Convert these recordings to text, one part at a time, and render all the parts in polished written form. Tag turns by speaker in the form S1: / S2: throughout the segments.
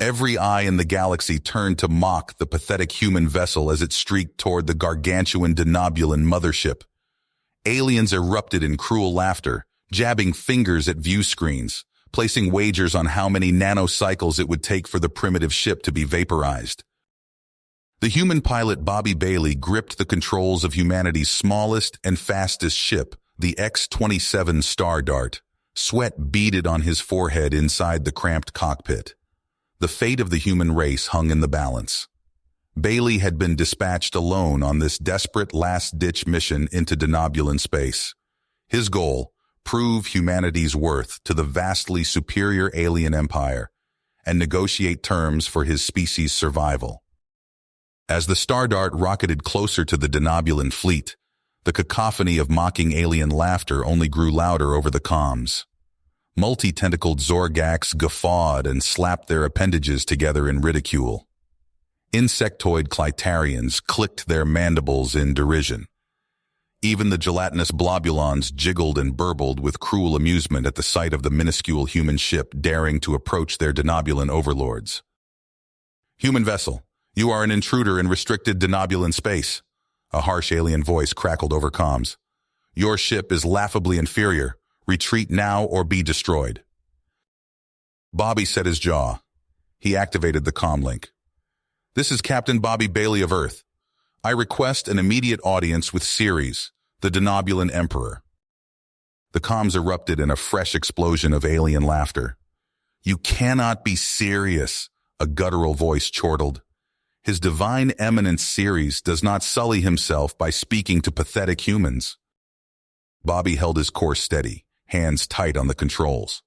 S1: Every eye in the galaxy turned to mock the pathetic human vessel as it streaked toward the gargantuan Denobulan mothership. Aliens erupted in cruel laughter, jabbing fingers at view screens, placing wagers on how many nanocycles it would take for the primitive ship to be vaporized. The human pilot Bobby Bailey gripped the controls of humanity's smallest and fastest ship, the X-27 Star Dart. Sweat beaded on his forehead inside the cramped cockpit. The fate of the human race hung in the balance. Bailey had been dispatched alone on this desperate last-ditch mission into Denobulan space. His goal, prove humanity's worth to the vastly superior alien empire and negotiate terms for his species' survival. As the Star Dart rocketed closer to the Denobulan fleet, the cacophony of mocking alien laughter only grew louder over the comms. Multi-tentacled Zorgax guffawed and slapped their appendages together in ridicule. Insectoid Clitarians clicked their mandibles in derision. Even the gelatinous Blobulons jiggled and burbled with cruel amusement at the sight of the minuscule human ship daring to approach their Denobulan overlords. "Human vessel, you are an intruder in restricted Denobulan space," a harsh alien voice crackled over comms. "Your ship is laughably inferior. Retreat now or be destroyed." Bobby set his jaw. He activated the comm link. "This is Captain Bobby Bailey of Earth. I request an immediate audience with Ceres, the Denobulan Emperor." The comms erupted in a fresh explosion of alien laughter. "You cannot be serious," a guttural voice chortled. "His divine eminence Ceres does not sully himself by speaking to pathetic humans." Bobby held his course steady, hands tight on the controls.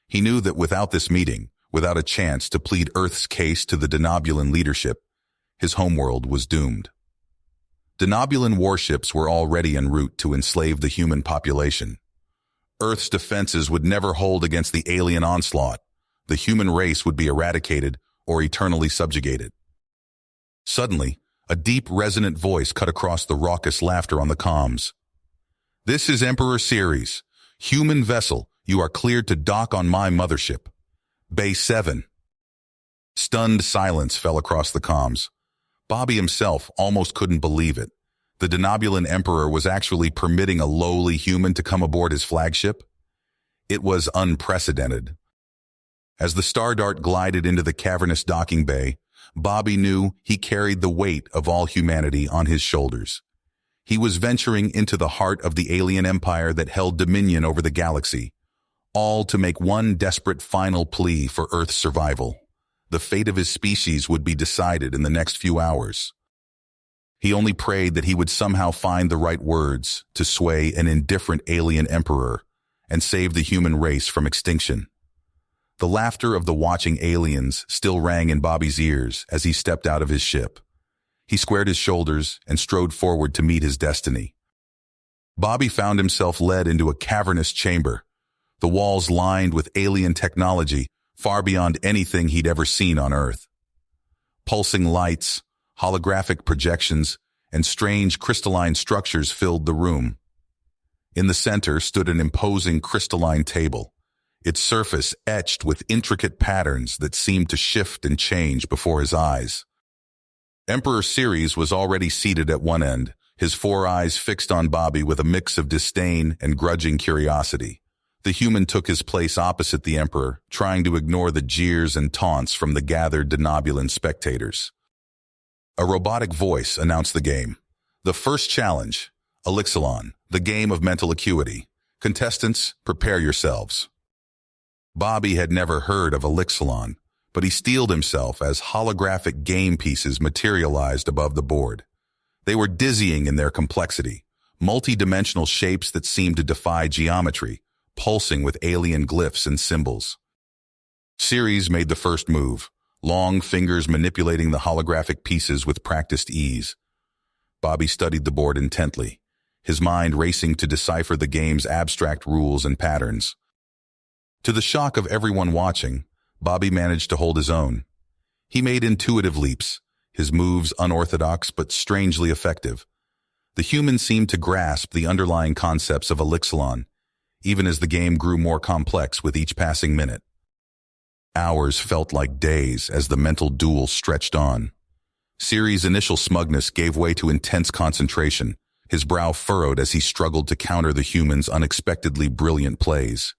S1: He knew that without this meeting, without a chance to plead Earth's case to the Denobulan leadership, his homeworld was doomed. Denobulan warships were already en route to enslave the human population. Earth's defenses would never hold against the alien onslaught. The human race would be eradicated or eternally subjugated. Suddenly, a deep, resonant voice cut across the raucous laughter on the comms. "This is Emperor Ceres. Human vessel, you are cleared to dock on my mothership. Bay 7. Stunned silence fell across the comms. Bobby himself almost couldn't believe it. The Denobulan Emperor was actually permitting a lowly human to come aboard his flagship. It was unprecedented. As the Star Dart glided into the cavernous docking bay, Bobby knew he carried the weight of all humanity on his shoulders. He was venturing into the heart of the alien empire that held dominion over the galaxy, all to make one desperate final plea for Earth's survival. The fate of his species would be decided in the next few hours. He only prayed that he would somehow find the right words to sway an indifferent alien emperor and save the human race from extinction. The laughter of the watching aliens still rang in Bobby's ears as he stepped out of his ship. He squared his shoulders and strode forward to meet his destiny. Bobby found himself led into a cavernous chamber, the walls lined with alien technology far beyond anything he'd ever seen on Earth. Pulsing lights, holographic projections, and strange crystalline structures filled the room. In the center stood an imposing crystalline table, its surface etched with intricate patterns that seemed to shift and change before his eyes. Emperor Ceres was already seated at one end, his four eyes fixed on Bobby with a mix of disdain and grudging curiosity. The human took his place opposite the Emperor, trying to ignore the jeers and taunts from the gathered Denobulan spectators. A robotic voice announced the game. The first challenge, Elixilon, the game of mental acuity. Contestants, prepare yourselves. Bobby had never heard of Elixilon, but he steeled himself as holographic game pieces materialized above the board. They were dizzying in their complexity, multi-dimensional shapes that seemed to defy geometry, pulsing with alien glyphs and symbols. Ceres made the first move, long fingers manipulating the holographic pieces with practiced ease. Bobby studied the board intently, his mind racing to decipher the game's abstract rules and patterns. To the shock of everyone watching, Bobby managed to hold his own. He made intuitive leaps, his moves unorthodox but strangely effective. The human seemed to grasp the underlying concepts of Elixilon, even as the game grew more complex with each passing minute. Hours felt like days as the mental duel stretched on. Siri's initial smugness gave way to intense concentration, his brow furrowed as he struggled to counter the human's unexpectedly brilliant plays.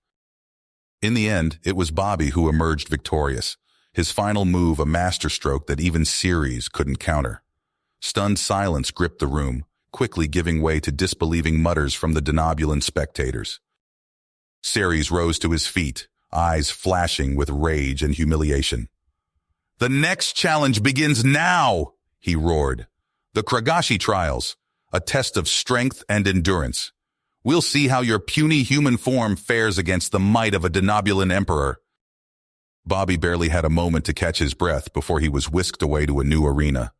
S1: In the end, it was Bobby who emerged victorious, his final move a masterstroke that even Ceres couldn't counter. Stunned silence gripped the room, quickly giving way to disbelieving mutters from the Denobulan spectators. Ceres rose to his feet, eyes flashing with rage and humiliation. "The next challenge begins now!" he roared. "The Kragashi trials, a test of strength and endurance. We'll see how your puny human form fares against the might of a Denobulan emperor." Bobby barely had a moment to catch his breath before he was whisked away to a new arena.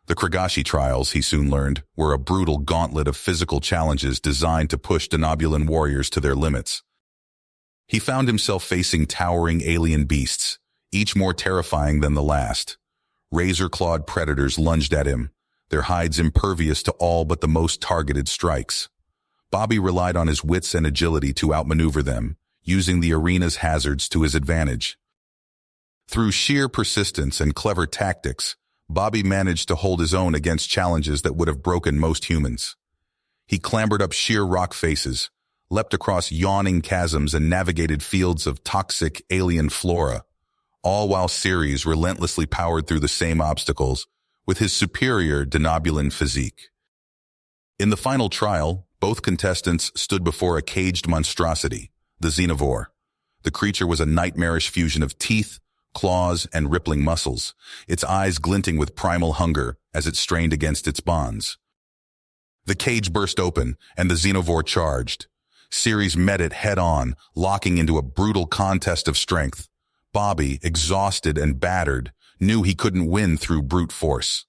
S1: The Kragashi trials, he soon learned, were a brutal gauntlet of physical challenges designed to push Denobulan warriors to their limits. He found himself facing towering alien beasts, each more terrifying than the last. Razor-clawed predators lunged at him, their hides impervious to all but the most targeted strikes. Bobby relied on his wits and agility to outmaneuver them, using the arena's hazards to his advantage. Through sheer persistence and clever tactics, Bobby managed to hold his own against challenges that would have broken most humans. He clambered up sheer rock faces, leapt across yawning chasms and navigated fields of toxic alien flora, all while Ceres relentlessly powered through the same obstacles with his superior Denobulan physique. In the final trial, both contestants stood before a caged monstrosity, the Xenovore. The creature was a nightmarish fusion of teeth, claws, and rippling muscles, its eyes glinting with primal hunger as it strained against its bonds. The cage burst open, and the Xenovore charged. Ceres met it head-on, locking into a brutal contest of strength. Bobby, exhausted and battered, knew he couldn't win through brute force.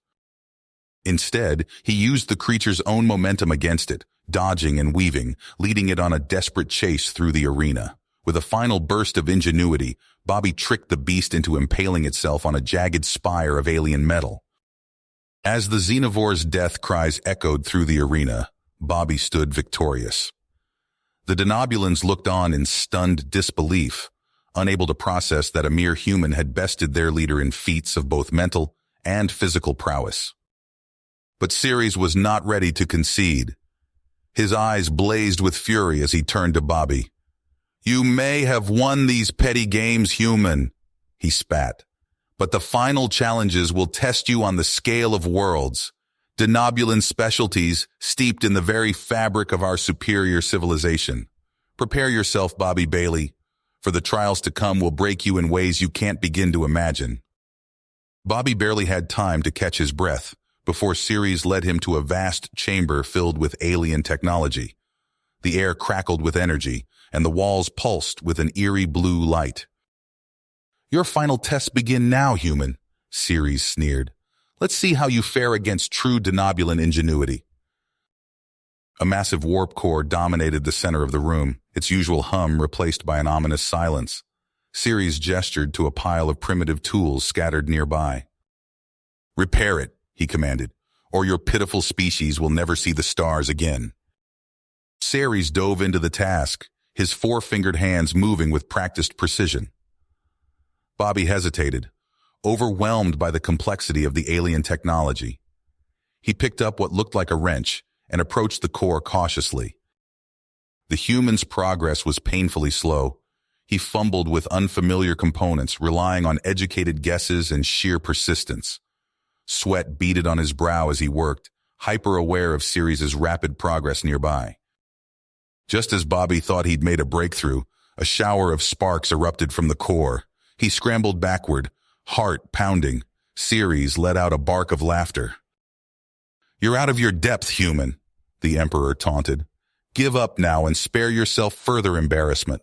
S1: Instead, he used the creature's own momentum against it, dodging and weaving, leading it on a desperate chase through the arena. With a final burst of ingenuity, Bobby tricked the beast into impaling itself on a jagged spire of alien metal. As the Xenovore's death cries echoed through the arena, Bobby stood victorious. The Denobulans looked on in stunned disbelief, unable to process that a mere human had bested their leader in feats of both mental and physical prowess. But Ceres was not ready to concede. His eyes blazed with fury as he turned to Bobby. "You may have won these petty games, human," he spat, "but the final challenges will test you on the scale of worlds. Denobulan specialties steeped in the very fabric of our superior civilization. Prepare yourself, Bobby Bailey, for the trials to come will break you in ways you can't begin to imagine." Bobby barely had time to catch his breath before Ceres led him to a vast chamber filled with alien technology. The air crackled with energy, and the walls pulsed with an eerie blue light. "Your final tests begin now, human," Ceres sneered. "Let's see how you fare against true Denobulan ingenuity." A massive warp core dominated the center of the room, its usual hum replaced by an ominous silence. Ceres gestured to a pile of primitive tools scattered nearby. "Repair it," he commanded, "or your pitiful species will never see the stars again." Ceres dove into the task, his four-fingered hands moving with practiced precision. Bobby hesitated, overwhelmed by the complexity of the alien technology. He picked up what looked like a wrench and approached the core cautiously. The human's progress was painfully slow. He fumbled with unfamiliar components, relying on educated guesses and sheer persistence. Sweat beaded on his brow as he worked, hyper-aware of Ceres' rapid progress nearby. Just as Bobby thought he'd made a breakthrough, a shower of sparks erupted from the core. He scrambled backward, heart pounding. Ceres let out a bark of laughter. "You're out of your depth, human," the Emperor taunted. "Give up now and spare yourself further embarrassment."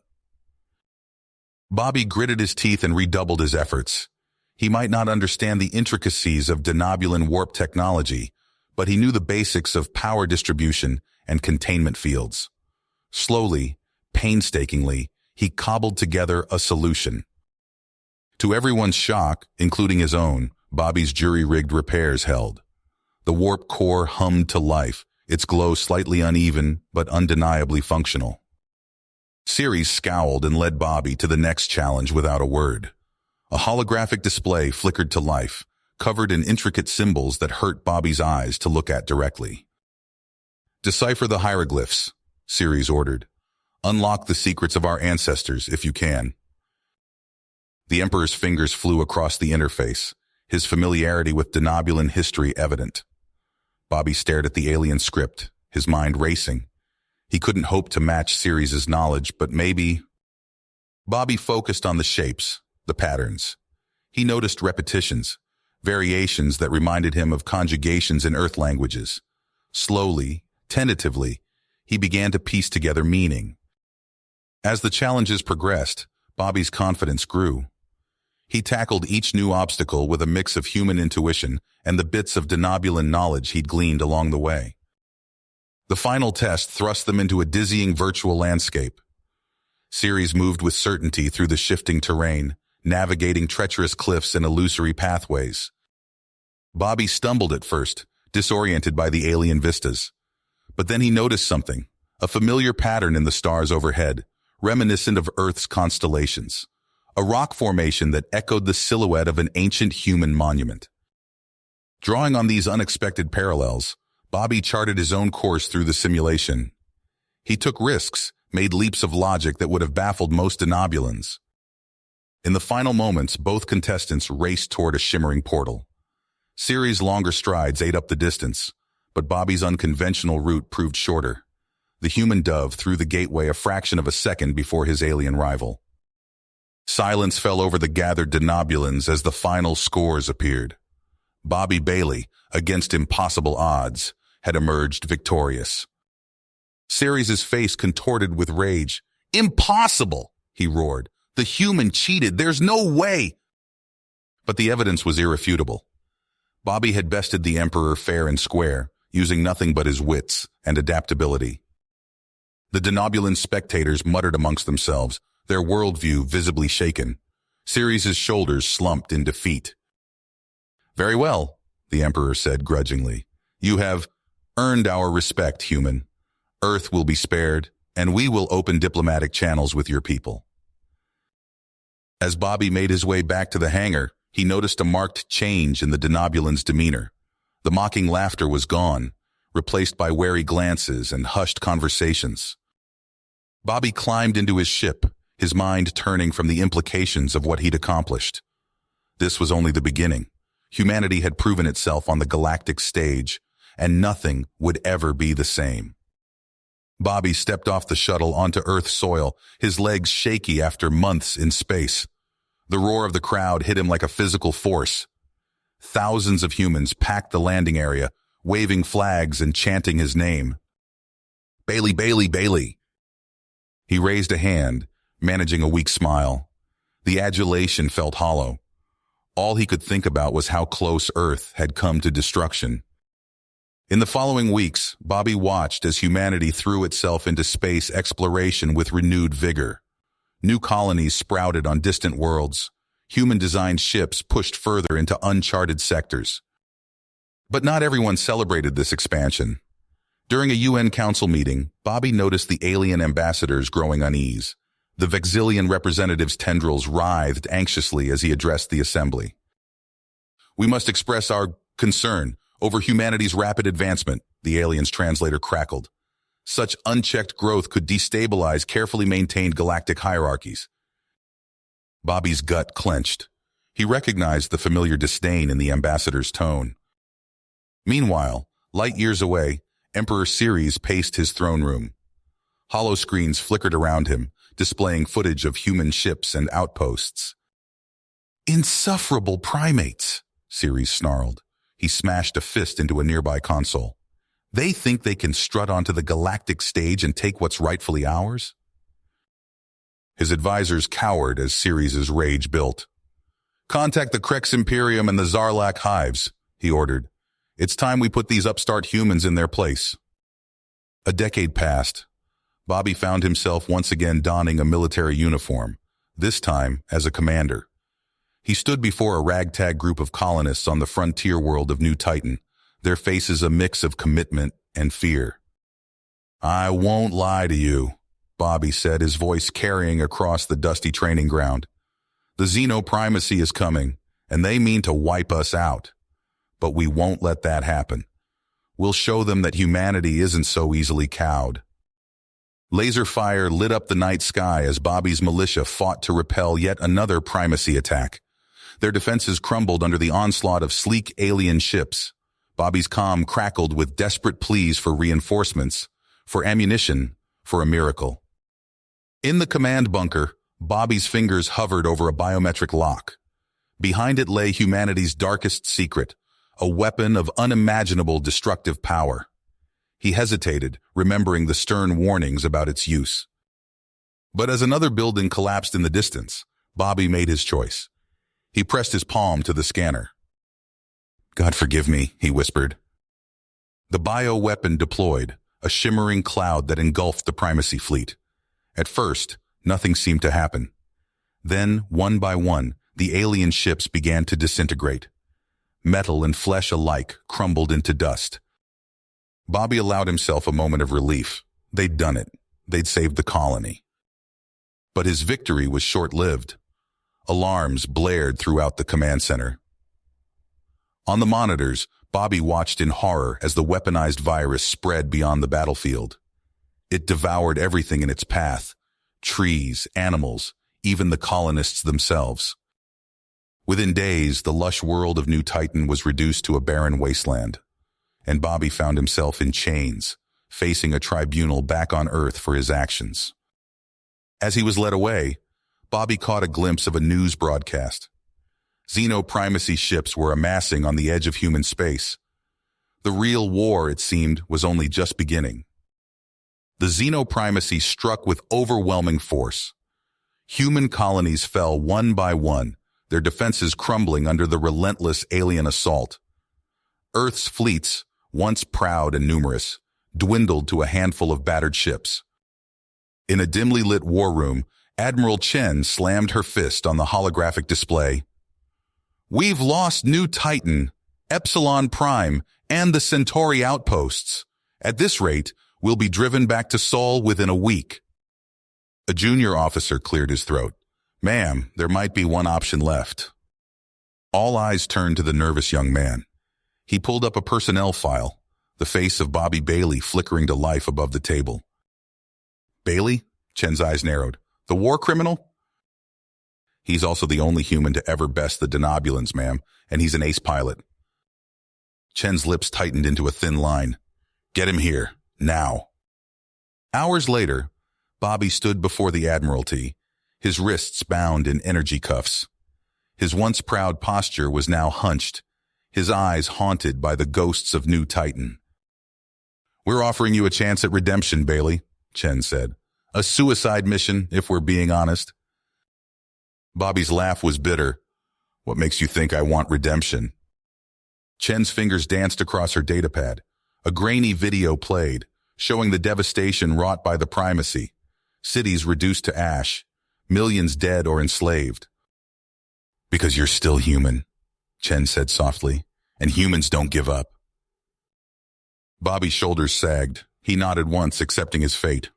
S1: Bobby gritted his teeth and redoubled his efforts. He might not understand the intricacies of Denobulan warp technology, but he knew the basics of power distribution and containment fields. Slowly, painstakingly, he cobbled together a solution. To everyone's shock, including his own, Bobby's jury-rigged repairs held. The warp core hummed to life, its glow slightly uneven but undeniably functional. Ceres scowled and led Bobby to the next challenge without a word. A holographic display flickered to life, covered in intricate symbols that hurt Bobby's eyes to look at directly. "Decipher the hieroglyphs," Ceres ordered. "Unlock the secrets of our ancestors, if you can." The Emperor's fingers flew across the interface, his familiarity with Denobulan history evident. Bobby stared at the alien script, his mind racing. He couldn't hope to match Ceres' knowledge, but maybe... Bobby focused on the shapes, the patterns. He noticed repetitions, variations that reminded him of conjugations in Earth languages. Slowly, tentatively, he began to piece together meaning. As the challenges progressed, Bobby's confidence grew. He tackled each new obstacle with a mix of human intuition and the bits of Denobulan knowledge he'd gleaned along the way. The final test thrust them into a dizzying virtual landscape. Ceres moved with certainty through the shifting terrain, navigating treacherous cliffs and illusory pathways. Bobby stumbled at first, disoriented by the alien vistas. But then he noticed something, a familiar pattern in the stars overhead, reminiscent of Earth's constellations, a rock formation that echoed the silhouette of an ancient human monument. Drawing on these unexpected parallels, Bobby charted his own course through the simulation. He took risks, made leaps of logic that would have baffled most Denobulans. In the final moments, both contestants raced toward a shimmering portal. Ceres' longer strides ate up the distance, but Bobby's unconventional route proved shorter. The human dove threw the gateway a fraction of a second before his alien rival. Silence fell over the gathered Denobulans as the final scores appeared. Bobby Bailey, against impossible odds, had emerged victorious. Ceres' face contorted with rage. "Impossible!" he roared. "The human cheated. There's no way!" But the evidence was irrefutable. Bobby had bested the Emperor fair and square, using nothing but his wits and adaptability. The Denobulan spectators muttered amongst themselves, their worldview visibly shaken. Ceres' shoulders slumped in defeat. "Very well," the Emperor said grudgingly. "You have earned our respect, human. Earth will be spared, and we will open diplomatic channels with your people." As Bobby made his way back to the hangar, he noticed a marked change in the Denobulan's demeanor. The mocking laughter was gone, replaced by wary glances and hushed conversations. Bobby climbed into his ship, his mind turning from the implications of what he'd accomplished. This was only the beginning. Humanity had proven itself on the galactic stage, and nothing would ever be the same. Bobby stepped off the shuttle onto Earth soil, his legs shaky after months in space. The roar of the crowd hit him like a physical force. Thousands of humans packed the landing area, waving flags and chanting his name. "Bailey, Bailey, Bailey." He raised a hand, managing a weak smile. The adulation felt hollow. All he could think about was how close Earth had come to destruction. In the following weeks, Bobby watched as humanity threw itself into space exploration with renewed vigor. New colonies sprouted on distant worlds. Human-designed ships pushed further into uncharted sectors. But not everyone celebrated this expansion. During a UN Council meeting, Bobby noticed the alien ambassadors growing unease. The Vexillian representative's tendrils writhed anxiously as he addressed the assembly. "We must express our concern over humanity's rapid advancement," the alien's translator crackled. "Such unchecked growth could destabilize carefully maintained galactic hierarchies." Bobby's gut clenched. He recognized the familiar disdain in the ambassador's tone. Meanwhile, light years away, Emperor Ceres paced his throne room. Hollow screens flickered around him, displaying footage of human ships and outposts. "Insufferable primates," Ceres snarled. He smashed a fist into a nearby console. "They think they can strut onto the galactic stage and take what's rightfully ours?" His advisors cowered as Ceres' rage built. "Contact the Krex Imperium and the Zarlak hives," he ordered. "It's time we put these upstart humans in their place." A decade passed. Bobby found himself once again donning a military uniform, this time as a commander. He stood before a ragtag group of colonists on the frontier world of New Titan, their faces a mix of commitment and fear. "I won't lie to you," Bobby said, his voice carrying across the dusty training ground. The xenoprimacy is coming, and they mean to wipe us out. But we won't let that happen. We'll show them that humanity isn't so easily cowed. Laser fire lit up the night sky as Bobby's militia fought to repel yet another primacy attack. Their defenses crumbled under the onslaught of sleek alien ships. Bobby's comm crackled with desperate pleas for reinforcements, for ammunition, for a miracle. In the command bunker, Bobby's fingers hovered over a biometric lock. Behind it lay humanity's darkest secret, a weapon of unimaginable destructive power. He hesitated, remembering the stern warnings about its use. But as another building collapsed in the distance, Bobby made his choice. He pressed his palm to the scanner. "God forgive me," he whispered. The bioweapon deployed, a shimmering cloud that engulfed the primacy fleet. At first, nothing seemed to happen. Then, one by one, the alien ships began to disintegrate. Metal and flesh alike crumbled into dust. Bobby allowed himself a moment of relief. They'd done it. They'd saved the colony. But his victory was short-lived. Alarms blared throughout the command center. On the monitors, Bobby watched in horror as the weaponized virus spread beyond the battlefield. It devoured everything in its path: trees, animals, even the colonists themselves. Within days, the lush world of New Titan was reduced to a barren wasteland, and Bobby found himself in chains, facing a tribunal back on Earth for his actions. As he was led away, Bobby caught a glimpse of a news broadcast. Xenoprimacy ships were amassing on the edge of human space. The real war, it seemed, was only just beginning. The xenoprimacy struck with overwhelming force. Human colonies fell one by one, their defenses crumbling under the relentless alien assault. Earth's fleets, once proud and numerous, dwindled to a handful of battered ships. In a dimly lit war room, Admiral Chen slammed her fist on the holographic display. "We've lost New Titan, Epsilon Prime, and the Centauri outposts. At this rate, we'll be driven back to Sol within a week." A junior officer cleared his throat. "Ma'am, there might be one option left." All eyes turned to the nervous young man. He pulled up a personnel file, the face of Bobby Bailey flickering to life above the table. "Bailey?" Chen's eyes narrowed. "The war criminal?" "He's also the only human to ever best the denobulans, ma'am, and he's an ace pilot." Chen's lips tightened into a thin line. "Get him here, now." Hours later, Bobby stood before the Admiralty, his wrists bound in energy cuffs. His once proud posture was now hunched, his eyes haunted by the ghosts of New Titan. "We're offering you a chance at redemption, Bailey," Chen said. "A suicide mission, if we're being honest." Bobby's laugh was bitter. "What makes you think I want redemption?" Chen's fingers danced across her datapad. A grainy video played, showing the devastation wrought by the primacy. Cities reduced to ash, millions dead or enslaved. "Because you're still human," Chen said softly, "and humans don't give up." Bobby's shoulders sagged. He nodded once, accepting his fate.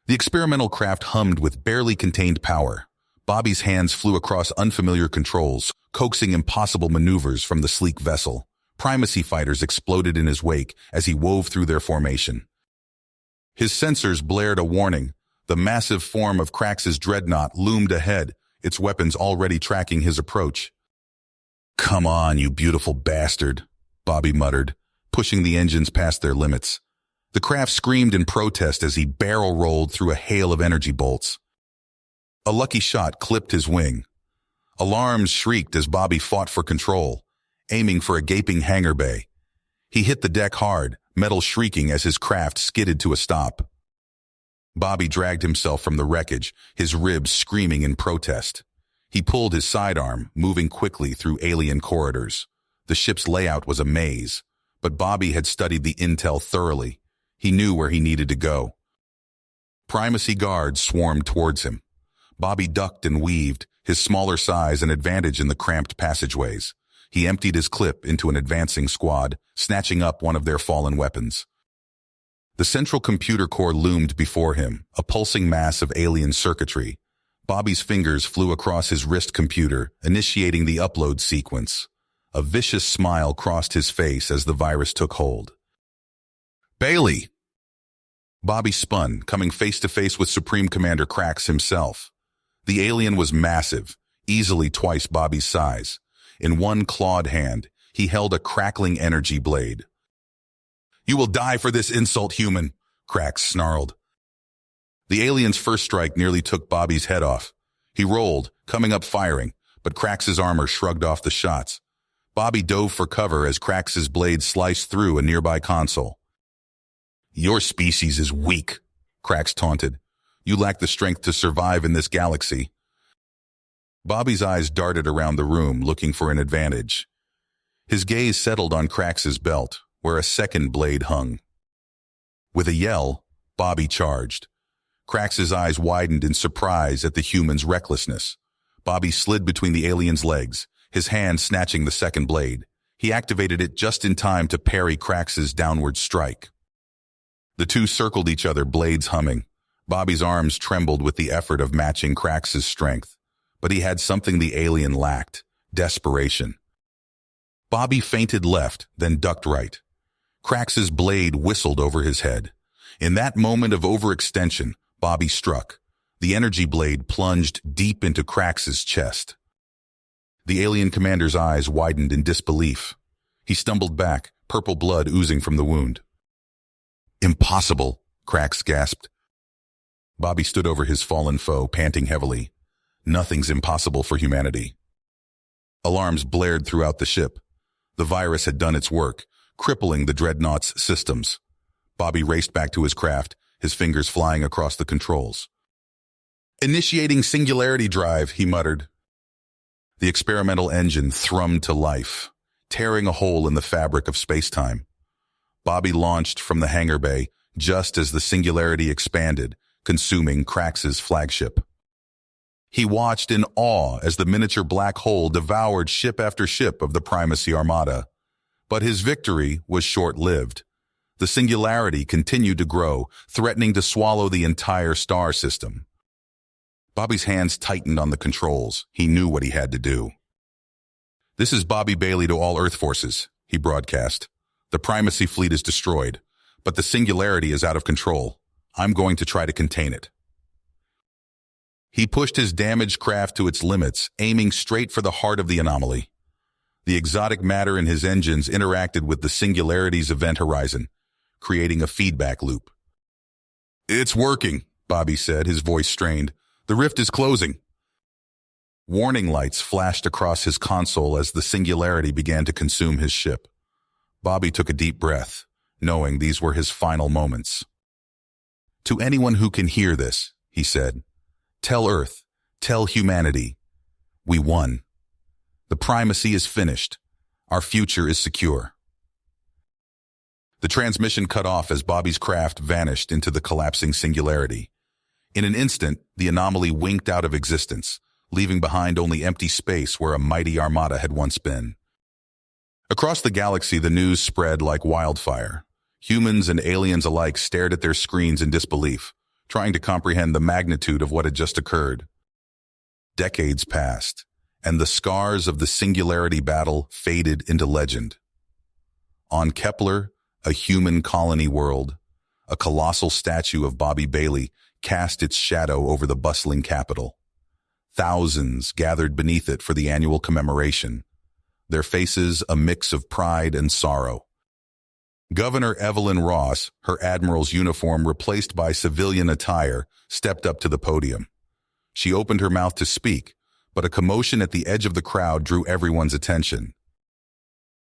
S1: The experimental craft hummed with barely contained power. Bobby's hands flew across unfamiliar controls, coaxing impossible maneuvers from the sleek vessel. Primacy fighters exploded in his wake as he wove through their formation. His sensors blared a warning. The massive form of Krax's dreadnought loomed ahead, its weapons already tracking his approach. "Come on, you beautiful bastard," Bobby muttered, pushing the engines past their limits. The craft screamed in protest as he barrel-rolled through a hail of energy bolts. A lucky shot clipped his wing. Alarms shrieked as Bobby fought for control, aiming for a gaping hangar bay. He hit the deck hard, metal shrieking as his craft skidded to a stop. Bobby dragged himself from the wreckage, his ribs screaming in protest. He pulled his sidearm, moving quickly through alien corridors. The ship's layout was a maze, but Bobby had studied the intel thoroughly. He knew where he needed to go. Primacy guards swarmed towards him. Bobby ducked and weaved, his smaller size an advantage in the cramped passageways. He emptied his clip into an advancing squad, snatching up one of their fallen weapons. The central computer core loomed before him, a pulsing mass of alien circuitry. Bobby's fingers flew across his wrist computer, initiating the upload sequence. A vicious smile crossed his face as the virus took hold. Bailey! Bobby spun, coming face to face with Supreme Commander Krax himself. The alien was massive, easily twice Bobby's size. In one clawed hand, he held a crackling energy blade. "You will die for this insult, human," Krax snarled. The alien's first strike nearly took Bobby's head off. He rolled, coming up firing, but Krax's armor shrugged off the shots. Bobby dove for cover as Krax's blade sliced through a nearby console. "Your species is weak," Krax taunted. "You lack the strength to survive in this galaxy." Bobby's eyes darted around the room, looking for an advantage. His gaze settled on Krax's belt, where a second blade hung. With a yell, Bobby charged. Krax's eyes widened in surprise at the human's recklessness. Bobby slid between the alien's legs, his hand snatching the second blade. He activated it just in time to parry Krax's downward strike. The two circled each other, blades humming. Bobby's arms trembled with the effort of matching Krax's strength. But he had something the alien lacked: desperation. Bobby feinted left, then ducked right. Krax's blade whistled over his head. In that moment of overextension, Bobby struck. The energy blade plunged deep into Krax's chest. The alien commander's eyes widened in disbelief. He stumbled back, purple blood oozing from the wound. "Impossible," Krax gasped. Bobby stood over his fallen foe, panting heavily. Nothing's impossible for humanity. Alarms blared throughout the ship. The virus had done its work, crippling the Dreadnought's systems. Bobby raced back to his craft, his fingers flying across the controls. "Initiating singularity drive," he muttered. The experimental engine thrummed to life, tearing a hole in the fabric of space-time. Bobby launched from the hangar bay just as the singularity expanded, consuming Krax's flagship. He watched in awe as the miniature black hole devoured ship after ship of the Primacy Armada. But his victory was short-lived. The singularity continued to grow, threatening to swallow the entire star system. Bobby's hands tightened on the controls. He knew what he had to do. "This is Bobby Bailey to all Earth forces," he broadcast. "The Primacy fleet is destroyed, but the singularity is out of control. I'm going to try to contain it." He pushed his damaged craft to its limits, aiming straight for the heart of the anomaly. The exotic matter in his engines interacted with the singularity's event horizon, creating a feedback loop. "It's working," Bobby said, his voice strained. "The rift is closing." Warning lights flashed across his console as the singularity began to consume his ship. Bobby took a deep breath, knowing these were his final moments. "To anyone who can hear this," he said, "tell Earth, tell humanity, we won. The primacy is finished. Our future is secure." The transmission cut off as Bobby's craft vanished into the collapsing singularity. In an instant, the anomaly winked out of existence, leaving behind only empty space where a mighty armada had once been. Across the galaxy, the news spread like wildfire. Humans and aliens alike stared at their screens in disbelief, trying to comprehend the magnitude of what had just occurred. Decades passed, and the scars of the singularity battle faded into legend. On Kepler, a human colony world, a colossal statue of Bobby Bailey cast its shadow over the bustling capital. Thousands gathered beneath it for the annual commemoration, their faces a mix of pride and sorrow. Governor Evelyn Ross, her admiral's uniform replaced by civilian attire, stepped up to the podium. She opened her mouth to speak, but a commotion at the edge of the crowd drew everyone's attention.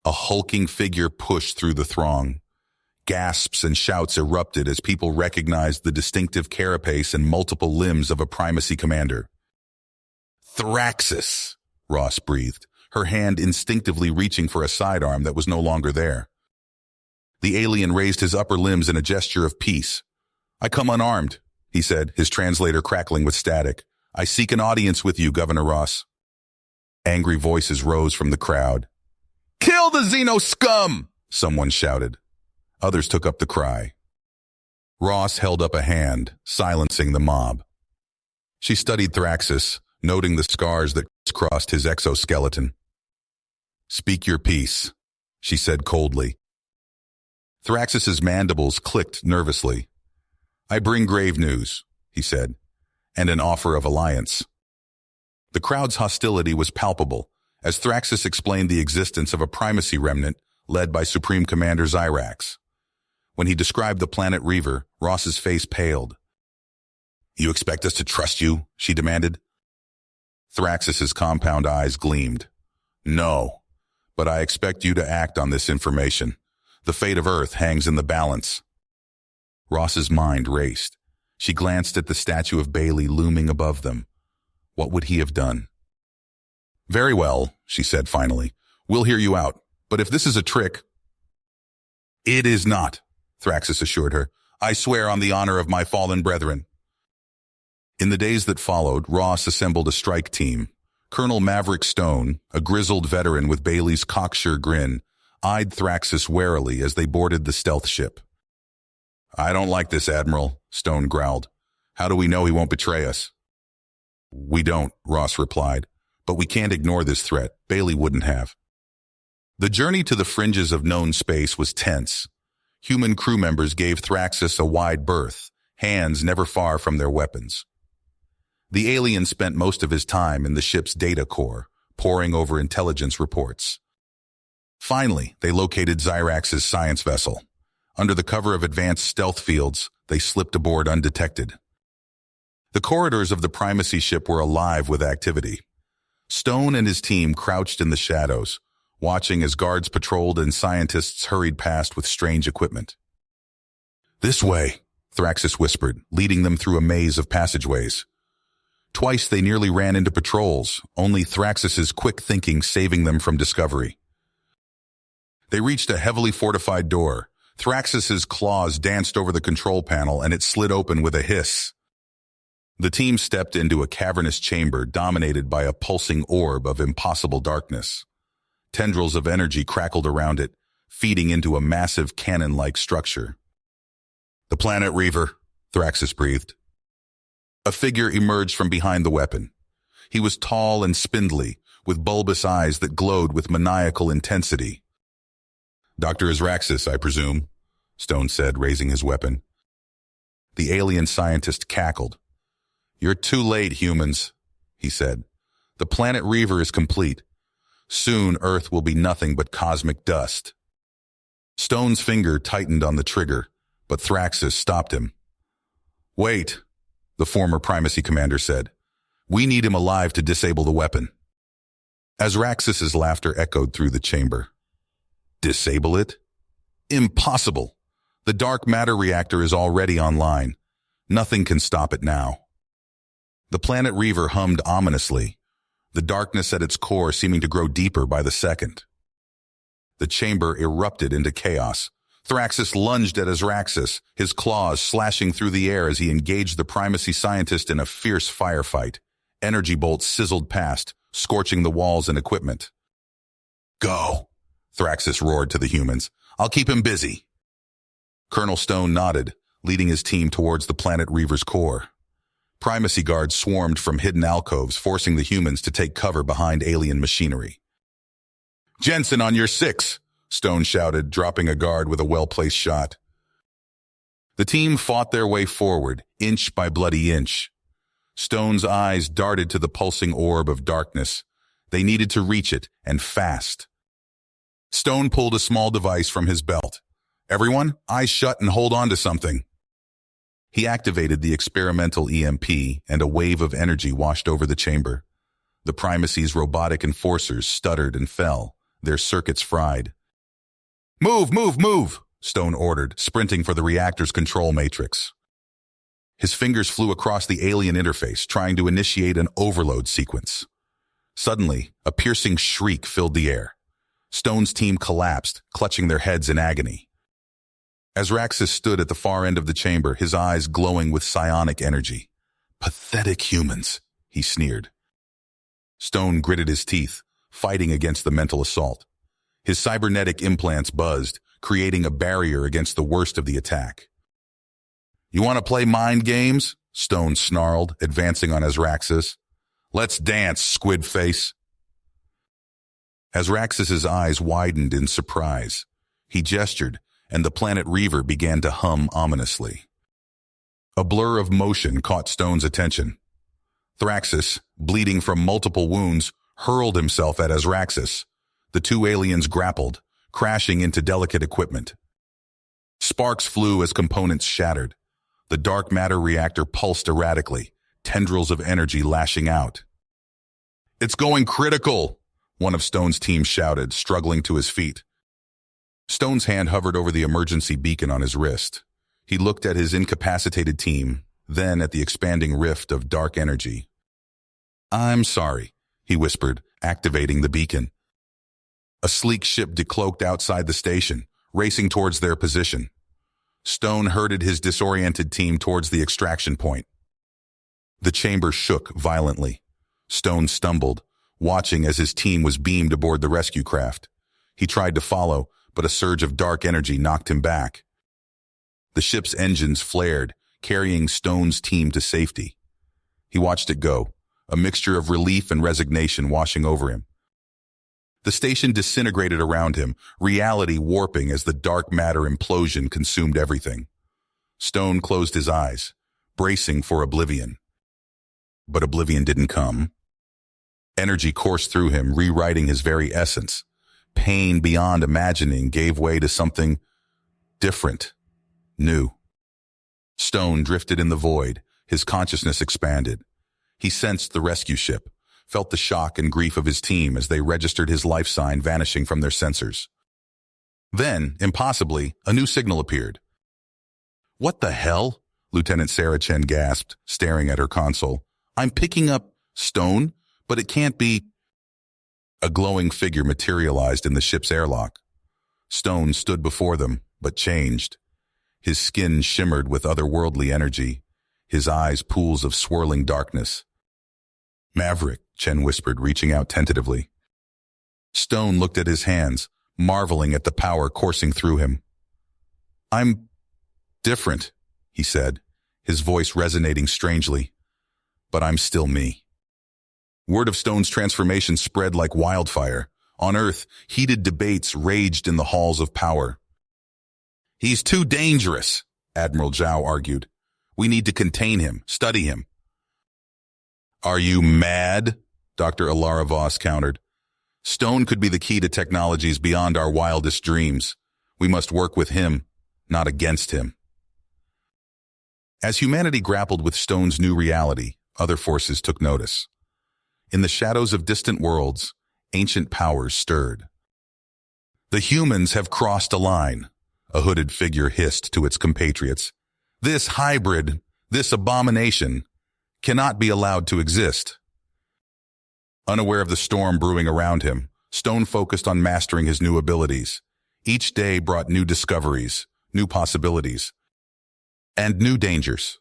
S1: A hulking figure pushed through the throng. Gasps and shouts erupted as people recognized the distinctive carapace and multiple limbs of a primacy commander. "Thraxis," Ross breathed, her hand instinctively reaching for a sidearm that was no longer there. The alien raised his upper limbs in a gesture of peace. "I come unarmed," he said, his translator crackling with static. "I seek an audience with you, Governor Ross." Angry voices rose from the crowd. "Kill the Xeno scum!" someone shouted. Others took up the cry. Ross held up a hand, silencing the mob. She studied Thraxus, noting the scars that crossed his exoskeleton. "Speak your piece," she said coldly. Thraxus's mandibles clicked nervously. "I bring grave news," he said, "and an offer of alliance." The crowd's hostility was palpable as Thraxus explained the existence of a primacy remnant led by Supreme Commander Xyrax. When he described the planet Reaver, Ross's face paled. "You expect us to trust you?" she demanded. Thraxus's compound eyes gleamed. "No, but I expect you to act on this information. The fate of Earth hangs in the balance." Ross's mind raced. She glanced at the statue of Bailey looming above them. What would he have done? "Very well," she said finally. "We'll hear you out. But if this is a trick—" "It is not," Thraxus assured her. "I swear on the honor of my fallen brethren." In the days that followed, Ross assembled a strike team. Colonel Maverick Stone, a grizzled veteran with Bailey's cocksure grin, eyed Thraxus warily as they boarded the stealth ship. "I don't like this, Admiral," Stone growled. "How do we know he won't betray us?" "We don't," Ross replied. "But we can't ignore this threat. Bailey wouldn't have." The journey to the fringes of known space was tense. Human crew members gave Thraxus a wide berth, hands never far from their weapons. The alien spent most of his time in the ship's data core, poring over intelligence reports. Finally, they located Xyrax's science vessel. Under the cover of advanced stealth fields, they slipped aboard undetected. The corridors of the primacy ship were alive with activity. Stone and his team crouched in the shadows, watching as guards patrolled and scientists hurried past with strange equipment. "This way," Thraxus whispered, leading them through a maze of passageways. Twice they nearly ran into patrols, only Thraxus's quick thinking saving them from discovery. They reached a heavily fortified door. Thraxus's claws danced over the control panel and it slid open with a hiss. The team stepped into a cavernous chamber dominated by a pulsing orb of impossible darkness. Tendrils of energy crackled around it, feeding into a massive cannon-like structure. "The planet Reaver," Thraxus breathed. A figure emerged from behind the weapon. He was tall and spindly, with bulbous eyes that glowed with maniacal intensity. "Dr. Azraxis, I presume," Stone said, raising his weapon. The alien scientist cackled. "You're too late, humans," he said. "The planet Reaver is complete. Soon Earth will be nothing but cosmic dust." Stone's finger tightened on the trigger, but Thraxus stopped him. "Wait," the former primacy commander said. "We need him alive to disable the weapon." Azraxis's laughter echoed through the chamber. "Disable it? Impossible! The dark matter reactor is already online. Nothing can stop it now." The planet Reaver hummed ominously, the darkness at its core seeming to grow deeper by the second. The chamber erupted into chaos. Thraxus lunged at Azraxis, his claws slashing through the air as he engaged the primacy scientist in a fierce firefight. Energy bolts sizzled past, scorching the walls and equipment. "Go," Thraxus roared to the humans. "I'll keep him busy." Colonel Stone nodded, leading his team towards the planet Reaver's core. Primacy guards swarmed from hidden alcoves, forcing the humans to take cover behind alien machinery. "Jensen on your 6, Stone shouted, dropping a guard with a well-placed shot. The team fought their way forward, inch by bloody inch. Stone's eyes darted to the pulsing orb of darkness. They needed to reach it, and fast. Stone pulled a small device from his belt. "Everyone, eyes shut and hold on to something." He activated the experimental EMP, and a wave of energy washed over the chamber. The primacy's robotic enforcers stuttered and fell, their circuits fried. "Move, move, move!" Stone ordered, sprinting for the reactor's control matrix. His fingers flew across the alien interface, trying to initiate an overload sequence. Suddenly, a piercing shriek filled the air. Stone's team collapsed, clutching their heads in agony. Azraxis stood at the far end of the chamber, his eyes glowing with psionic energy. "Pathetic humans," he sneered. Stone gritted his teeth, fighting against the mental assault. His cybernetic implants buzzed, creating a barrier against the worst of the attack. "You want to play mind games?" Stone snarled, advancing on Azraxis. "Let's dance, squid face." Azraxis's eyes widened in surprise. He gestured, and the planet Reaver began to hum ominously. A blur of motion caught Stone's attention. Thraxis, bleeding from multiple wounds, hurled himself at Azraxis. The two aliens grappled, crashing into delicate equipment. Sparks flew as components shattered. The dark matter reactor pulsed erratically, tendrils of energy lashing out. "It's going critical!" one of Stone's team shouted, struggling to his feet. Stone's hand hovered over the emergency beacon on his wrist. He looked at his incapacitated team, then at the expanding rift of dark energy. "I'm sorry," he whispered, activating the beacon. A sleek ship decloaked outside the station, racing towards their position. Stone herded his disoriented team towards the extraction point. The chamber shook violently. Stone stumbled, watching as his team was beamed aboard the rescue craft. He tried to follow, but a surge of dark energy knocked him back. The ship's engines flared, carrying Stone's team to safety. He watched it go, a mixture of relief and resignation washing over him. The station disintegrated around him, reality warping as the dark matter implosion consumed everything. Stone closed his eyes, bracing for oblivion. But oblivion didn't come. Energy coursed through him, rewriting his very essence. Pain beyond imagining gave way to something different, new. Stone drifted in the void, his consciousness expanded. He sensed the rescue ship, felt the shock and grief of his team as they registered his life sign vanishing from their sensors. Then, impossibly, a new signal appeared. "What the hell?" Lieutenant Sarah Chen gasped, staring at her console. "I'm picking up Stone, but it can't be." A glowing figure materialized in the ship's airlock. Stone stood before them, but changed. His skin shimmered with otherworldly energy, his eyes pools of swirling darkness. "Maverick," Chen whispered, reaching out tentatively. Stone looked at his hands, marveling at the power coursing through him. "I'm different," he said, his voice resonating strangely. "But I'm still me." Word of Stone's transformation spread like wildfire. On Earth, heated debates raged in the halls of power. "He's too dangerous," Admiral Zhao argued. "We need to contain him, study him." "Are you mad?" Dr. Alara Voss countered. "Stone could be the key to technologies beyond our wildest dreams. We must work with him, not against him." As humanity grappled with Stone's new reality, other forces took notice. In the shadows of distant worlds, ancient powers stirred. "The humans have crossed a line," a hooded figure hissed to its compatriots. "This hybrid, this abomination, cannot be allowed to exist." Unaware of the storm brewing around him, Stone focused on mastering his new abilities. Each day brought new discoveries, new possibilities, and new dangers.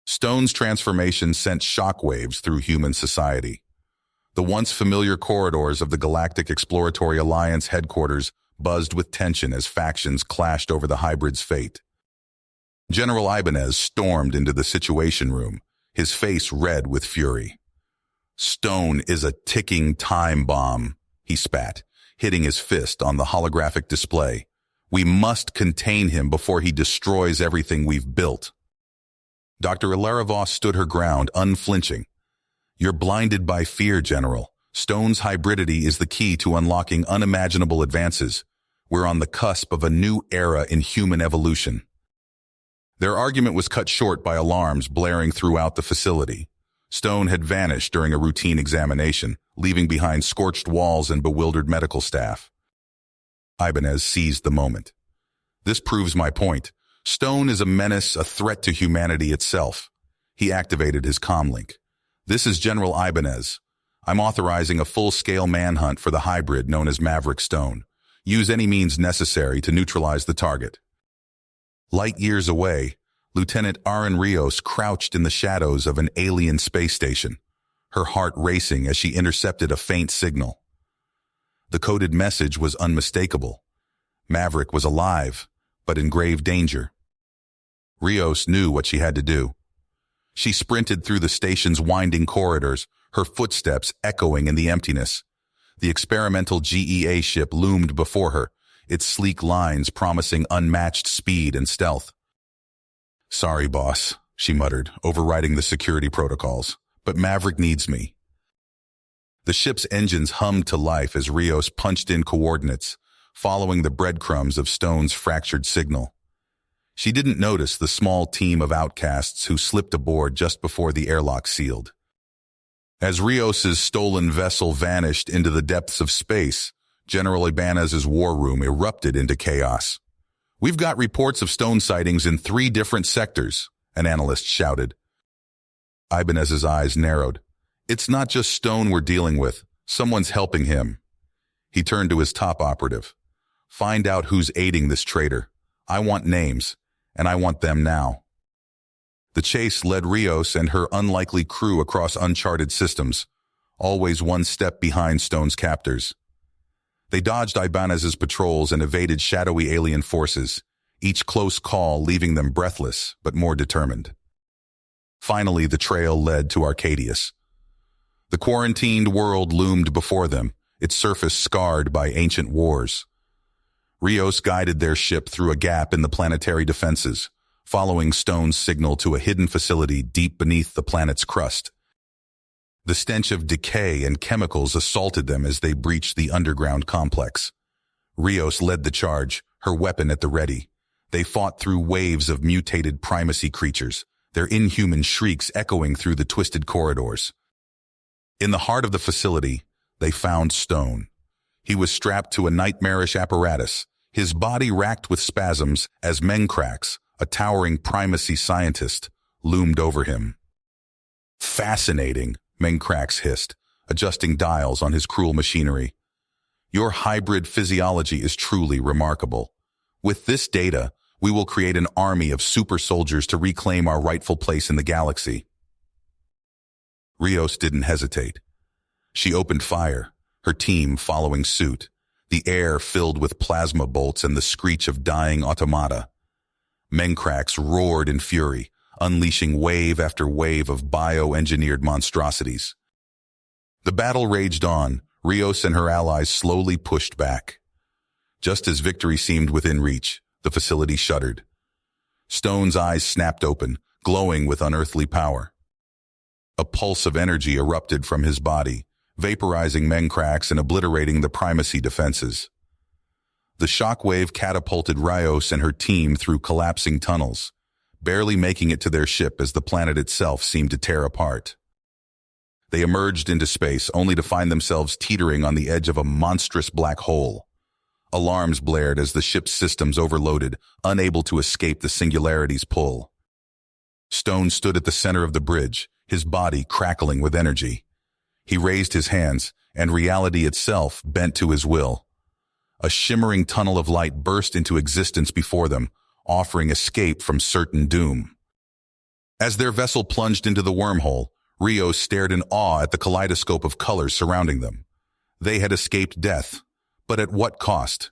S1: Stone's transformation sent shockwaves through human society. The once familiar corridors of the Galactic Exploratory Alliance headquarters buzzed with tension as factions clashed over the hybrid's fate. General Ibanez stormed into the Situation Room, his face red with fury. "Stone is a ticking time bomb," he spat, hitting his fist on the holographic display. "We must contain him before he destroys everything we've built." Dr. Alara Voss stood her ground, unflinching. "You're blinded by fear, General. Stone's hybridity is the key to unlocking unimaginable advances. We're on the cusp of a new era in human evolution." Their argument was cut short by alarms blaring throughout the facility. Stone had vanished during a routine examination, leaving behind scorched walls and bewildered medical staff. Ibanez seized the moment. "This proves my point. Stone is a menace, a threat to humanity itself." He activated his comlink. "This is General Ibanez. I'm authorizing a full-scale manhunt for the hybrid known as Maverick Stone. Use any means necessary to neutralize the target." Light years away, Lieutenant Aaron Rios crouched in the shadows of an alien space station, her heart racing as she intercepted a faint signal. The coded message was unmistakable. Maverick was alive, but in grave danger. Rios knew what she had to do. She sprinted through the station's winding corridors, her footsteps echoing in the emptiness. The experimental GEA ship loomed before her, its sleek lines promising unmatched speed and stealth. "Sorry, boss," she muttered, overriding the security protocols, "but Maverick needs me." The ship's engines hummed to life as Rios punched in coordinates, following the breadcrumbs of Stone's fractured signal. She didn't notice the small team of outcasts who slipped aboard just before the airlock sealed. As Rios's stolen vessel vanished into the depths of space, General Ibanez's war room erupted into chaos. "We've got reports of Stone sightings in 3 different sectors," an analyst shouted. Ibanez's eyes narrowed. "It's not just Stone we're dealing with. Someone's helping him." He turned to his top operative. "Find out who's aiding this traitor. I want names, and I want them now." The chase led Rios and her unlikely crew across uncharted systems, always one step behind Stone's captors. They dodged Ibanez's patrols and evaded shadowy alien forces, each close call leaving them breathless but more determined. Finally, the trail led to Arcadius. The quarantined world loomed before them, its surface scarred by ancient wars. Rios guided their ship through a gap in the planetary defenses, following Stone's signal to a hidden facility deep beneath the planet's crust. The stench of decay and chemicals assaulted them as they breached the underground complex. Rios led the charge, her weapon at the ready. They fought through waves of mutated primacy creatures, their inhuman shrieks echoing through the twisted corridors. In the heart of the facility, they found Stone. He was strapped to a nightmarish apparatus, his body racked with spasms as Mencrax, a towering primacy scientist, loomed over him. "Fascinating," Mencrax hissed, adjusting dials on his cruel machinery. "Your hybrid physiology is truly remarkable. With this data, we will create an army of super soldiers to reclaim our rightful place in the galaxy." Rios didn't hesitate. She opened fire, her team following suit, the air filled with plasma bolts and the screech of dying automata. Mencrax roared in fury, unleashing wave after wave of bioengineered monstrosities. The battle raged on, Rios and her allies slowly pushed back. Just as victory seemed within reach, the facility shuddered. Stone's eyes snapped open, glowing with unearthly power. A pulse of energy erupted from his body, vaporizing Mencrax and obliterating the primacy defenses. The shockwave catapulted Rios and her team through collapsing tunnels, barely making it to their ship as the planet itself seemed to tear apart. They emerged into space only to find themselves teetering on the edge of a monstrous black hole. Alarms blared as the ship's systems overloaded, unable to escape the singularity's pull. Stone stood at the center of the bridge, his body crackling with energy. He raised his hands, and reality itself bent to his will. A shimmering tunnel of light burst into existence before them, offering escape from certain doom. As their vessel plunged into the wormhole, Rios stared in awe at the kaleidoscope of colors surrounding them. They had escaped death, but at what cost?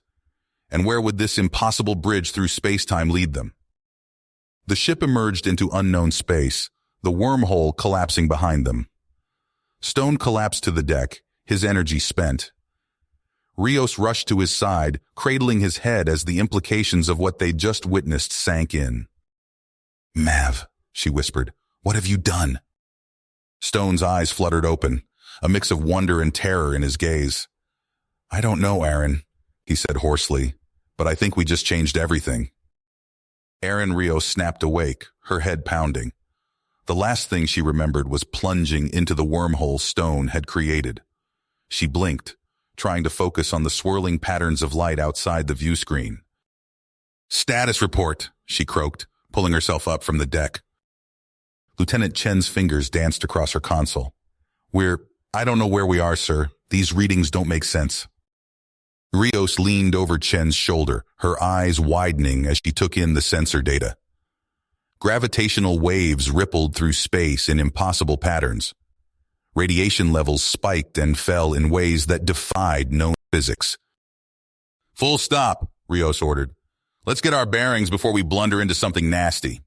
S1: And where would this impossible bridge through space-time lead them? The ship emerged into unknown space, the wormhole collapsing behind them. Stone collapsed to the deck, his energy spent. Rios rushed to his side, cradling his head as the implications of what they'd just witnessed sank in. "Mav," she whispered, "what have you done?" Stone's eyes fluttered open, a mix of wonder and terror in his gaze. "I don't know, Aaron," he said hoarsely, "but I think we just changed everything." Aaron Rios snapped awake, her head pounding. The last thing she remembered was plunging into the wormhole Stone had created. She blinked, trying to focus on the swirling patterns of light outside the view screen. "Status report," she croaked, pulling herself up from the deck. Lieutenant Chen's fingers danced across her console. I don't know where we are, sir. These readings don't make sense." Rios leaned over Chen's shoulder, her eyes widening as she took in the sensor data. Gravitational waves rippled through space in impossible patterns. Radiation levels spiked and fell in ways that defied known physics. "Full stop," Rios ordered. "Let's get our bearings before we blunder into something nasty."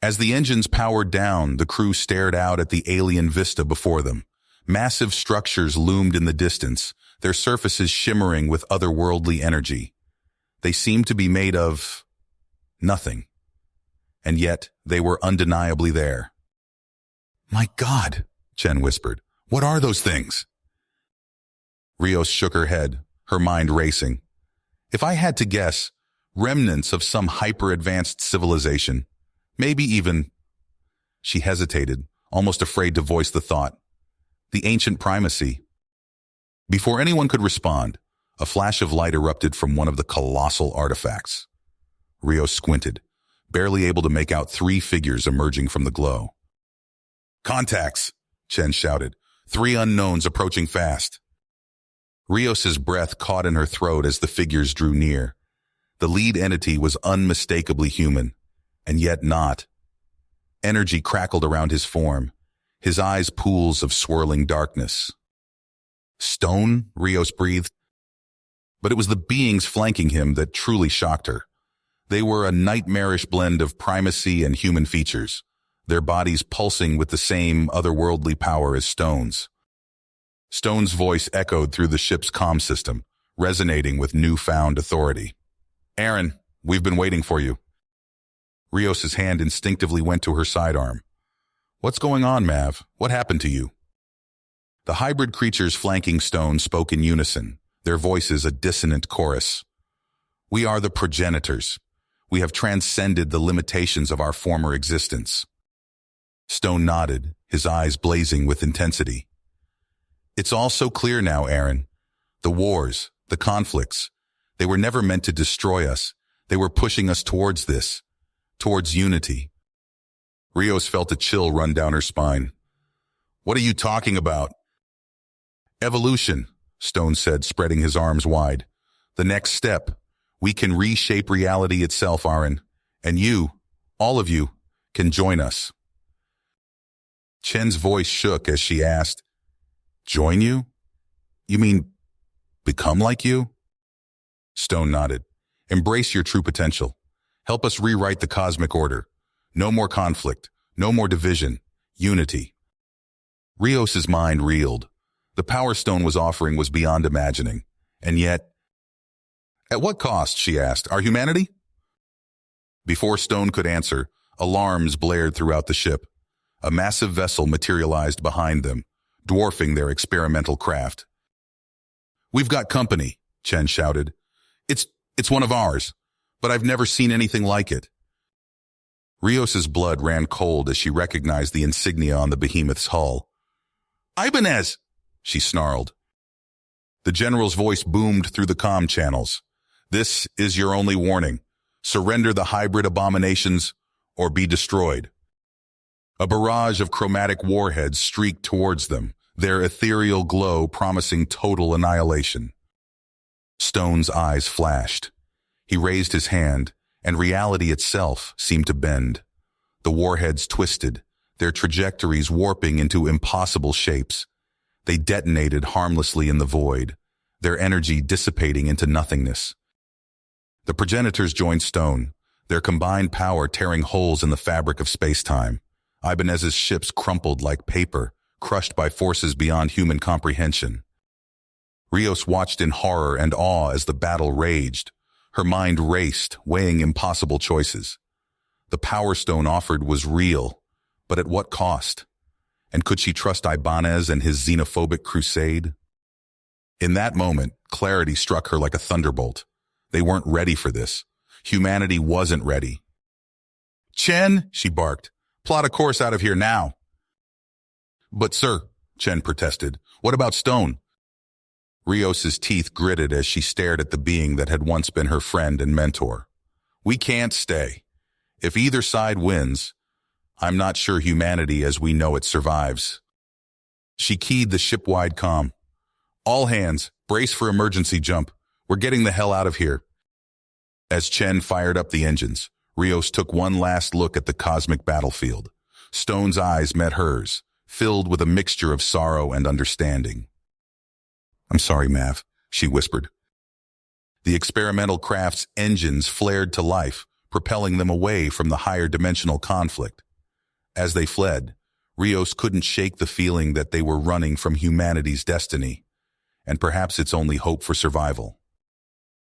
S1: As the engines powered down, the crew stared out at the alien vista before them. Massive structures loomed in the distance, their surfaces shimmering with otherworldly energy. They seemed to be made of nothing. And yet, they were undeniably there. "My God," Chen whispered. "What are those things?" Rios shook her head, her mind racing. "If I had to guess, remnants of some hyper-advanced civilization. Maybe even—" She hesitated, almost afraid to voice the thought. "The ancient primacy." Before anyone could respond, a flash of light erupted from one of the colossal artifacts. Rios squinted, barely able to make out 3 figures emerging from the glow. "Contacts!" Chen shouted. 3 unknowns approaching fast. Rios's breath caught in her throat as the figures drew near. The lead entity was unmistakably human, and yet not. Energy crackled around his form, his eyes pools of swirling darkness. "Stone?" Rios breathed. But it was the beings flanking him that truly shocked her. They were a nightmarish blend of primacy and human features, their bodies pulsing with the same otherworldly power as Stone's. Stone's voice echoed through the ship's comm system, resonating with newfound authority. "Aaron, we've been waiting for you." Rios's hand instinctively went to her sidearm. "What's going on, Mav? What happened to you?" The hybrid creatures flanking Stone spoke in unison, their voices a dissonant chorus. "We are the progenitors. We have transcended the limitations of our former existence." Stone nodded, his eyes blazing with intensity. "It's all so clear now, Aaron. The wars, the conflicts, they were never meant to destroy us. They were pushing us towards this, towards unity." Rios felt a chill run down her spine. "What are you talking about?" "Evolution," Stone said, spreading his arms wide. "The next step. We can reshape reality itself, Aaron. And you, all of you, can join us." Chen's voice shook as she asked, "Join you? You mean become like you?" Stone nodded. "Embrace your true potential. Help us rewrite the cosmic order. No more conflict, no more division, unity." Rios's mind reeled. The power Stone was offering was beyond imagining. And yet, "At what cost?" she asked. "Our humanity?" Before Stone could answer, alarms blared throughout the ship. A massive vessel materialized behind them, dwarfing their experimental craft. "We've got company," Chen shouted. It's one of ours, but I've never seen anything like it." Rios's blood ran cold as she recognized the insignia on the behemoth's hull. "Ibanez!" she snarled. The general's voice boomed through the comm channels. "This is your only warning. Surrender the hybrid abominations or be destroyed." A barrage of chromatic warheads streaked towards them, their ethereal glow promising total annihilation. Stone's eyes flashed. He raised his hand, and reality itself seemed to bend. The warheads twisted, their trajectories warping into impossible shapes. They detonated harmlessly in the void, their energy dissipating into nothingness. The progenitors joined Stone, their combined power tearing holes in the fabric of space-time. Ibanez's ships crumpled like paper, crushed by forces beyond human comprehension. Rios watched in horror and awe as the battle raged. Her mind raced, weighing impossible choices. The Power Stone offered was real, but at what cost? And could she trust Ibanez and his xenophobic crusade? In that moment, clarity struck her like a thunderbolt. They weren't ready for this. Humanity wasn't ready. "Chen," she barked, "plot a course out of here now." "But sir," Chen protested, "what about Stone?" Rios's teeth gritted as she stared at the being that had once been her friend and mentor. "We can't stay. If either side wins, I'm not sure humanity as we know it survives." She keyed the ship-wide comm. "All hands, brace for emergency jump. We're getting the hell out of here." As Chen fired up the engines, Rios took one last look at the cosmic battlefield. Stone's eyes met hers, filled with a mixture of sorrow and understanding. "I'm sorry, Mav," she whispered. The experimental craft's engines flared to life, propelling them away from the higher dimensional conflict. As they fled, Rios couldn't shake the feeling that they were running from humanity's destiny, and perhaps its only hope for survival.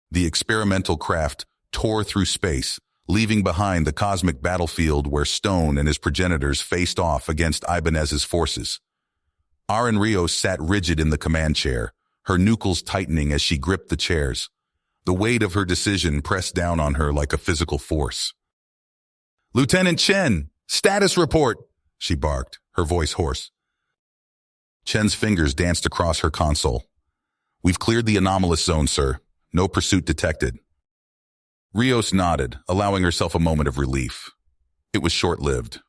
S1: The experimental craft tore through space, leaving behind the cosmic battlefield where Stone and his progenitors faced off against Ibanez's forces. Aaron Rios sat rigid in the command chair, her knuckles tightening as she gripped the chairs. The weight of her decision pressed down on her like a physical force. "Lieutenant Chen, status report!" she barked, her voice hoarse. Chen's fingers danced across her console. "We've cleared the anomalous zone, sir. No pursuit detected." Rios nodded, allowing herself a moment of relief. It was short-lived.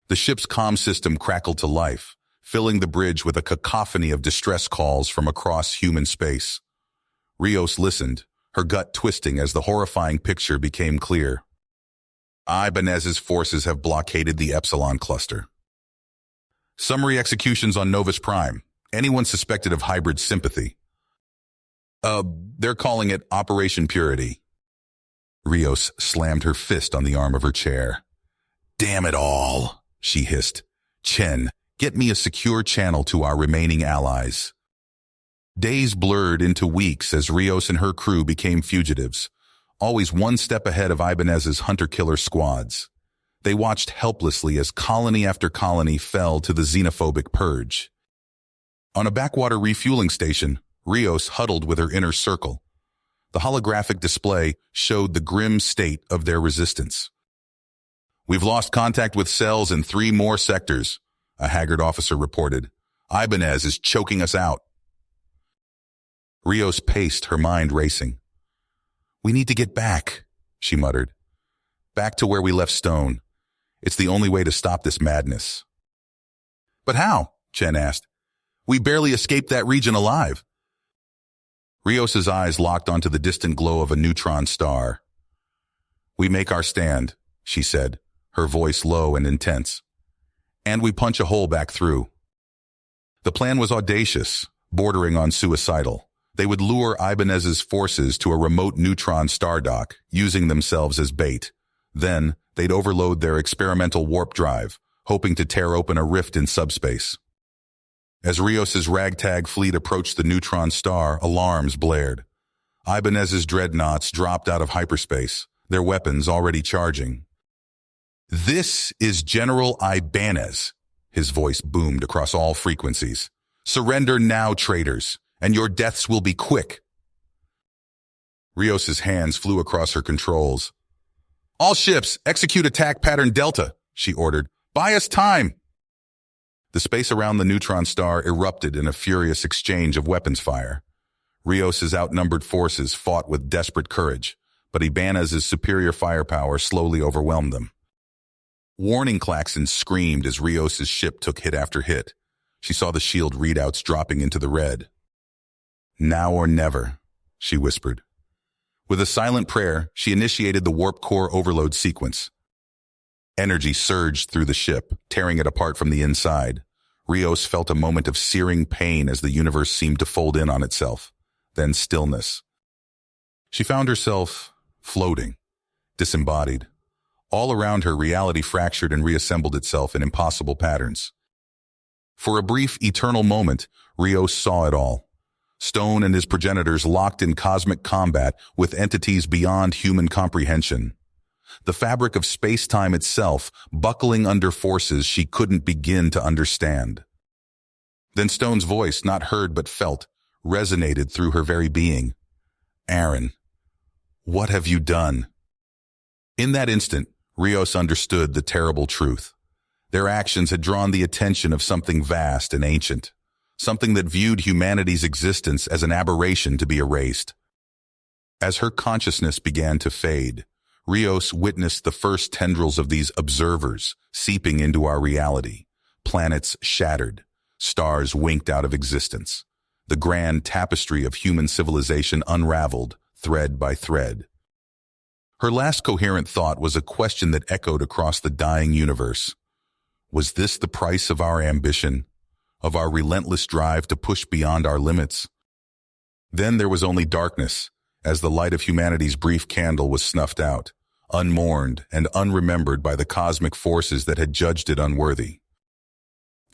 S1: The ship's comm system crackled to life, filling the bridge with a cacophony of distress calls from across human space. Rios listened, her gut twisting as the horrifying picture became clear. Ibanez's forces have blockaded the Epsilon cluster. Summary executions on Novus Prime. Anyone suspected of hybrid sympathy. They're calling it Operation Purity. Rios slammed her fist on the arm of her chair. "Damn it all," she hissed. "Chen, get me a secure channel to our remaining allies." Days blurred into weeks as Rios and her crew became fugitives, always one step ahead of Ibanez's hunter-killer squads. They watched helplessly as colony after colony fell to the xenophobic purge. On a backwater refueling station, Rios huddled with her inner circle. The holographic display showed the grim state of their resistance. "We've lost contact with cells in 3 more sectors," a haggard officer reported. "Ibanez is choking us out." Rios paced, her mind racing. "We need to get back," she muttered. "Back to where we left Stone. It's the only way to stop this madness." "But how?" Chen asked. "We barely escaped that region alive." Rios's eyes locked onto the distant glow of a neutron star. "We make our stand," she said, her voice low and intense. "And we punch a hole back through." The plan was audacious, bordering on suicidal. They would lure Ibanez's forces to a remote neutron star dock, using themselves as bait. Then, they'd overload their experimental warp drive, hoping to tear open a rift in subspace. As Rios's ragtag fleet approached the neutron star, alarms blared. Ibanez's dreadnoughts dropped out of hyperspace, their weapons already charging. "This is General Ibanez," his voice boomed across all frequencies. "Surrender now, traitors, and your deaths will be quick." Rios's hands flew across her controls. "All ships, execute attack pattern Delta," she ordered. "Buy us time." The space around the neutron star erupted in a furious exchange of weapons fire. Rios's outnumbered forces fought with desperate courage, but Ibanez's superior firepower slowly overwhelmed them. Warning klaxons screamed as Rios's ship took hit after hit. She saw the shield readouts dropping into the red. "Now or never," she whispered. With a silent prayer, she initiated the warp core overload sequence. Energy surged through the ship, tearing it apart from the inside. Rios felt a moment of searing pain as the universe seemed to fold in on itself. Then stillness. She found herself floating, disembodied. All around her, reality fractured and reassembled itself in impossible patterns. For a brief, eternal moment, Rios saw it all. Stone and his progenitors locked in cosmic combat with entities beyond human comprehension. The fabric of space-time itself buckling under forces she couldn't begin to understand. Then Stone's voice, not heard but felt, resonated through her very being. "Aaron, what have you done?" In that instant, Rios understood the terrible truth. Their actions had drawn the attention of something vast and ancient, something that viewed humanity's existence as an aberration to be erased. As her consciousness began to fade, Rios witnessed the first tendrils of these observers seeping into our reality. Planets shattered, stars winked out of existence. The grand tapestry of human civilization unraveled, thread by thread. Her last coherent thought was a question that echoed across the dying universe. Was this the price of our ambition, of our relentless drive to push beyond our limits? Then there was only darkness, as the light of humanity's brief candle was snuffed out. unmourned and unremembered by the cosmic forces that had judged it unworthy.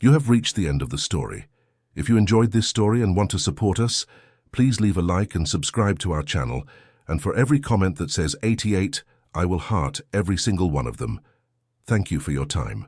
S2: You have reached the end of the story. If you enjoyed this story and want to support us, please leave a like and subscribe to our channel, and for every comment that says 88, I will heart every single one of them. Thank you for your time.